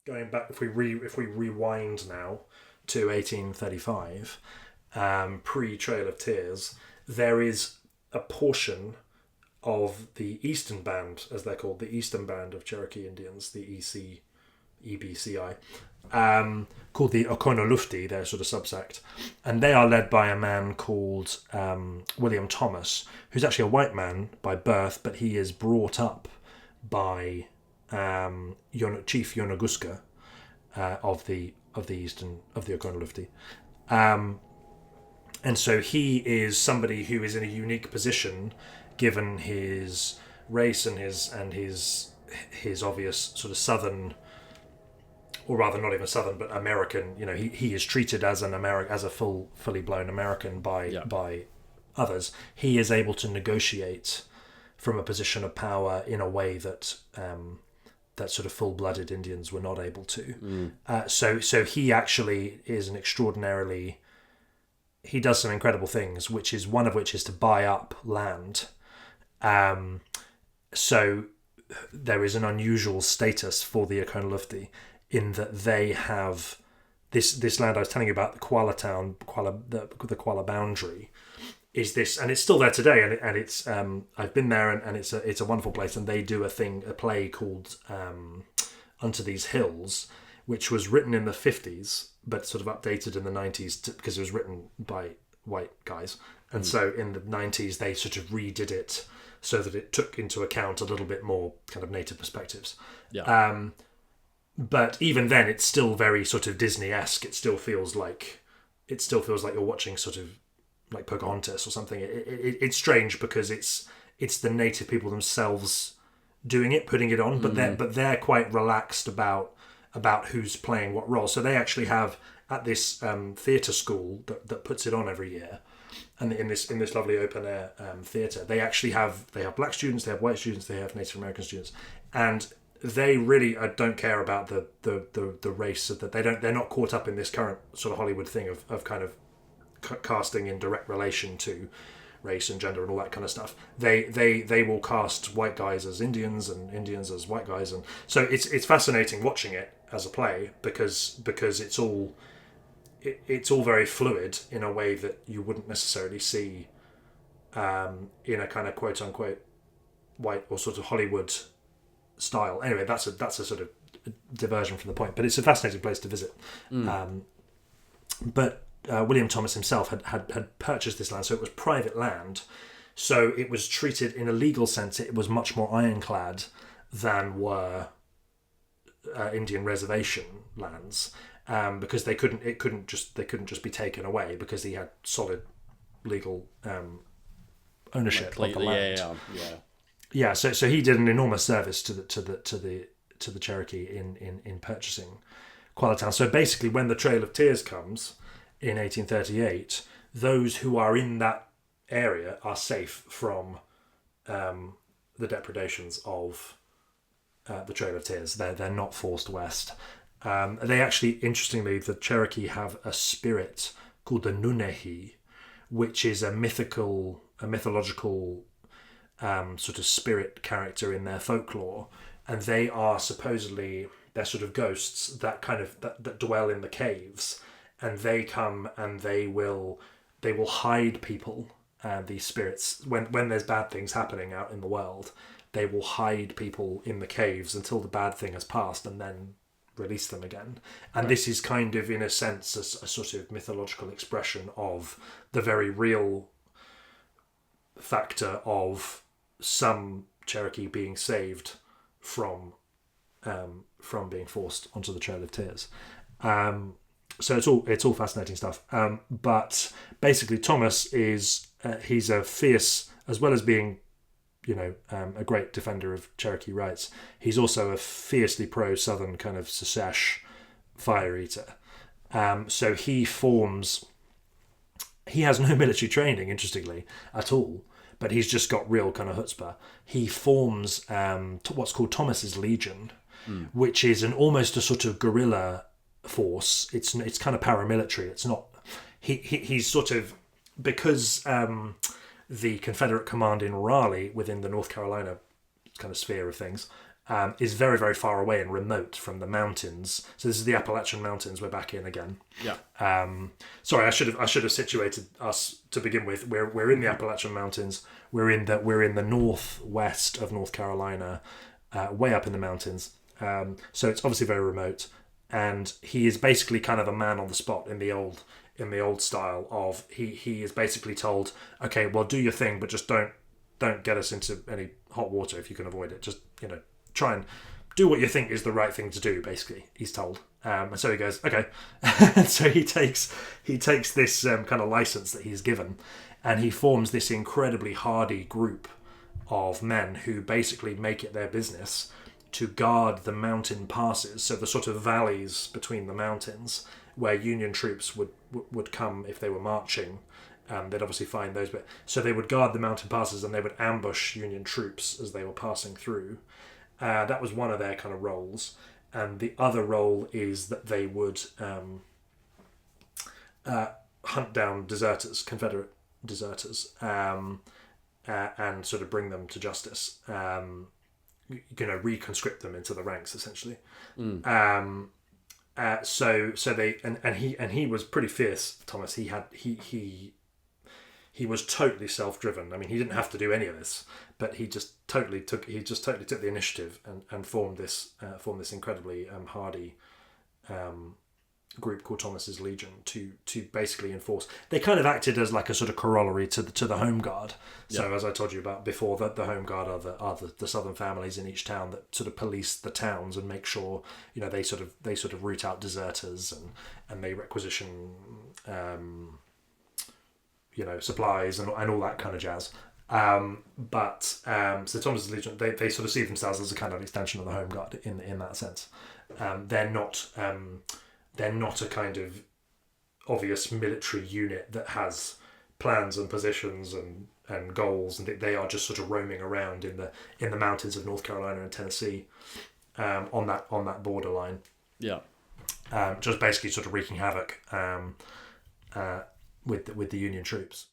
going back, if we rewind now to 1835, pre Trail of Tears, there is a portion of the Eastern Band, as they're called, the Eastern Band of Cherokee Indians, the EBCI, called the Oconolofti, their sort of subsect, and they are led by a man called William Thomas, who's actually a white man by birth, but he is brought up by Chief Yonaguska of the Eastern of the Oconolofti, and so he is somebody who is in a unique position, given his race and his obvious sort of southern, or rather not even southern, but American. You know, he is treated as a fully blown American by others. He is able to negotiate from a position of power in a way that that sort of full-blooded Indians were not able to. So he actually is an extraordinarily. He does some incredible things, one of which is to buy up land. So there is an unusual status for the Oconolofti in that they have this land I was telling you about, the Kuala town, the Kuala boundary, is this, and it's still there today, and it's I've been there, and it's a wonderful place, and they do a play called Unto These Hills, which was written in the 50s, but sort of updated in the 90s because it was written by white guys, and so in the 90s they sort of redid it so that it took into account a little bit more kind of native perspectives. But even then, it's still very sort of Disney-esque. It still feels like you're watching sort of like Pocahontas or something. It's strange because it's the native people themselves doing it, putting it on, but they're quite relaxed about who's playing what role. So they actually have at this theatre school that puts it on every year, and in this lovely open air theatre, they have black students, they have white students, they have Native American students, and they really don't care about the race. That they're not caught up in this current sort of Hollywood thing of kind of casting in direct relation to race and gender and all that kind of stuff. They will cast white guys as Indians and Indians as white guys, and so it's fascinating watching it as a play because it's all very fluid in a way that you wouldn't necessarily see in a kind of quote unquote white or sort of Hollywood style. Anyway, that's a sort of diversion from the point, but it's a fascinating place to visit. But William Thomas himself had purchased this land, so it was private land. So it was treated in a legal sense. It was much more ironclad than were Indian reservation lands, because they couldn't just be taken away because he had solid legal ownership of the land. Yeah. So he did an enormous service to the Cherokee in purchasing Kuala Town. So basically, when the Trail of Tears comes in 1838, those who are in that area are safe from the depredations of the Trail of Tears. They're not forced west. They actually, interestingly, the Cherokee have a spirit called the Nunehi, which is a mythological sort of spirit character in their folklore, and they are supposedly, they're sort of ghosts that dwell in the caves, and they come and they will hide people. These spirits, when there's bad things happening out in the world, they will hide people in the caves until the bad thing has passed, and then release them again. And this is kind of, in a sense, a sort of mythological expression of the very real factor of some Cherokee being saved from being forced onto the Trail of Tears. So it's all fascinating stuff. But basically, Thomas is he's a fierce, as well as being, a great defender of Cherokee rights. He's also a fiercely pro-Southern kind of Secesh fire eater. So he has no military training, interestingly, at all, but he's just got real kind of chutzpah. He forms what's called Thomas's Legion, which is almost a sort of guerrilla force. It's kind of paramilitary. It's not. He's sort of, because the Confederate command in Raleigh, within the North Carolina kind of sphere of things, is very, very far away and remote from the mountains. So this is the Appalachian Mountains we're back in again. Yeah. Sorry, I should have situated us to begin with. We're in the Appalachian Mountains. We're in the northwest of North Carolina, way up in the mountains. So it's obviously very remote, and he is basically kind of a man on the spot in the old style of he is basically told, okay, well, do your thing, but just don't get us into any hot water if you can avoid it. Just, try and do what you think is the right thing to do, basically, he's told. And so he goes, okay. So he takes this kind of license that he's given, and he forms this incredibly hardy group of men who basically make it their business to guard the mountain passes, so the sort of valleys between the mountains where Union troops would come if they were marching. They'd obviously find those, but so they would guard the mountain passes and they would ambush Union troops as they were passing through. That was one of their kind of roles, and the other role is that they would hunt down deserters, Confederate deserters, and sort of bring them to justice. Reconscript them into the ranks, essentially. So they and he was pretty fierce, Thomas. He was totally self-driven. I mean, he didn't have to do any of this, but he just totally took the initiative and formed this incredibly hardy group called Thomas's Legion to basically enforce. They kind of acted as like a sort of corollary to the Home Guard. So as I told you about before, that the Home Guard are the southern families in each town that sort of police the towns and make sure they sort of root out deserters and they requisition supplies and all that kind of jazz. So Thomas's Legion, they sort of see themselves as a kind of extension of the Home Guard in that sense. They're not a kind of obvious military unit that has plans and positions and goals, and they are just sort of roaming around in the mountains of North Carolina and Tennessee, on that borderline. Yeah. Just basically sort of wreaking havoc with the Union troops.